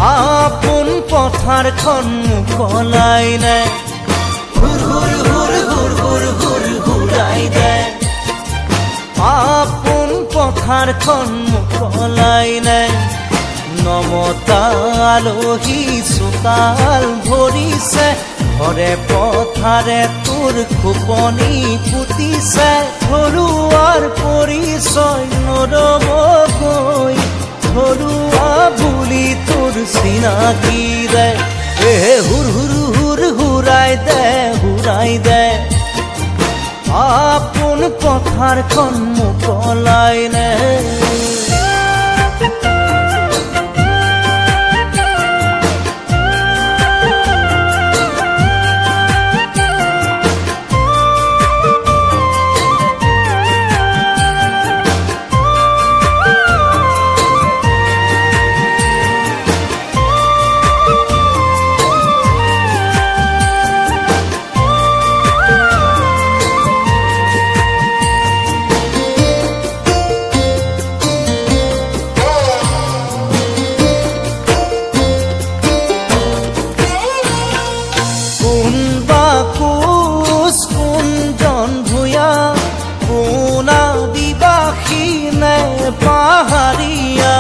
আপন পথাৰখন মুকলাই নে হুৰ হুৰ হুৰ হুৰ হুৰ হুৰ হুৰাই দে আপন পথাৰখন মুকলাই নে নমতা আলহী চোতাল ভৰিছে ঘৰে পথাৰে তোৰ খোপনি পুতিছে ঘৰুৱাৰ পৰিচয় নৰবগৈ ঘৰুৱা বুলি তোৰ চিনাকি দে হুৰ হুৰ হুৰ হুৰাই দে আপন পথাৰখন মুকলাই নে পাহাৰিয়া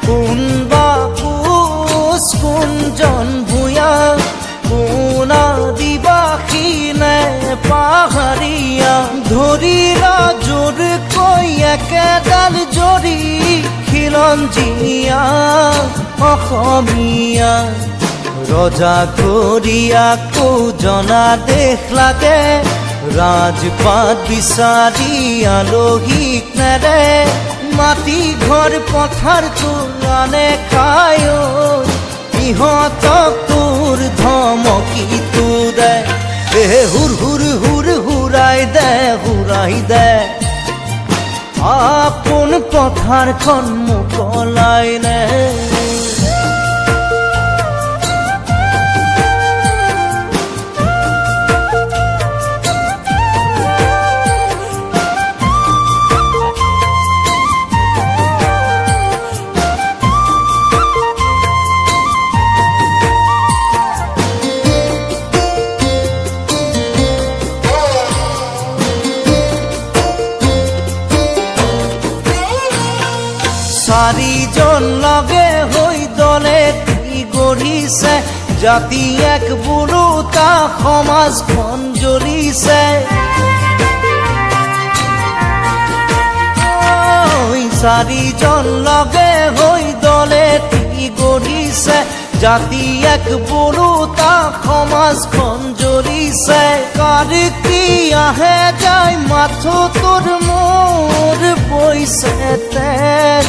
কোনবা কোচ কোনজন ভূঞা কোন আদিবাসী নে পাহাৰিয়া ধৰিলা জোৰকৈ একেডাল জৰি খিলঞ্জীয়া অসমীয়া ৰজা কৰিয়াকো জনা দেশ লাগে ৰাজপাত বিচাৰি আলহীক নেৰে মাটি ঘৰ পথাৰ তোলানে খায় ইহঁতক তোৰ ধমকি তোৰে হুৰ হুৰ হুৰ হুৰাই দে আপন পথাৰখন মুকলাই নে চাৰিজন লগে হৈ দলে গঢ়িছে জাতি এক বুৰুতা সমাজখন জ্বলিছে চাৰিজন লগে হৈ দলে গঢ়িছে জাতি এক বুৰুতা সমাজখন জ্বলিছে কাৰ কি আহে যায় মাথো তোৰ মোৰ বৈছে তেজ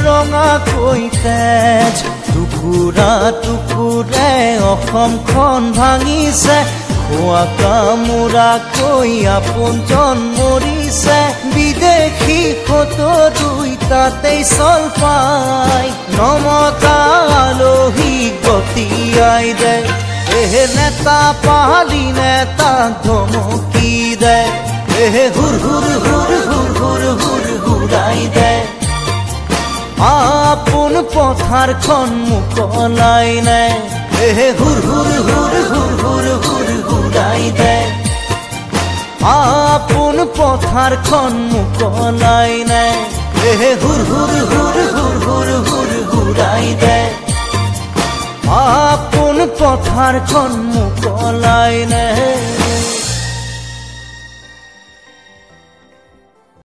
ৰঙা কৈ তেজ টুকুৰা টুকুৰে অসমখন ভাঙিছে খোৱা কামোৰা কৈ আপোনজন মৰিছে বিদেশী ফটো দুইটাতেই চল পাই নমতা আলহী গতিয়াই দে নেতা পালি নেতা ধমকি দে হুৰ হুৰ হুৰ হুৰ হুৰ হুৰ হুৰাই দে আপন পথাৰখন মুকলাই নে হুৰ হুৰ হুৰ হুৰ হুৰ হুৰ হুৰাই দে আপন পথাৰখন মুকলাই নে হুৰ হুৰ হুৰ হুৰ হুৰ হুৰ হুৰাই দে আপন পথাৰখন মুকলাই নে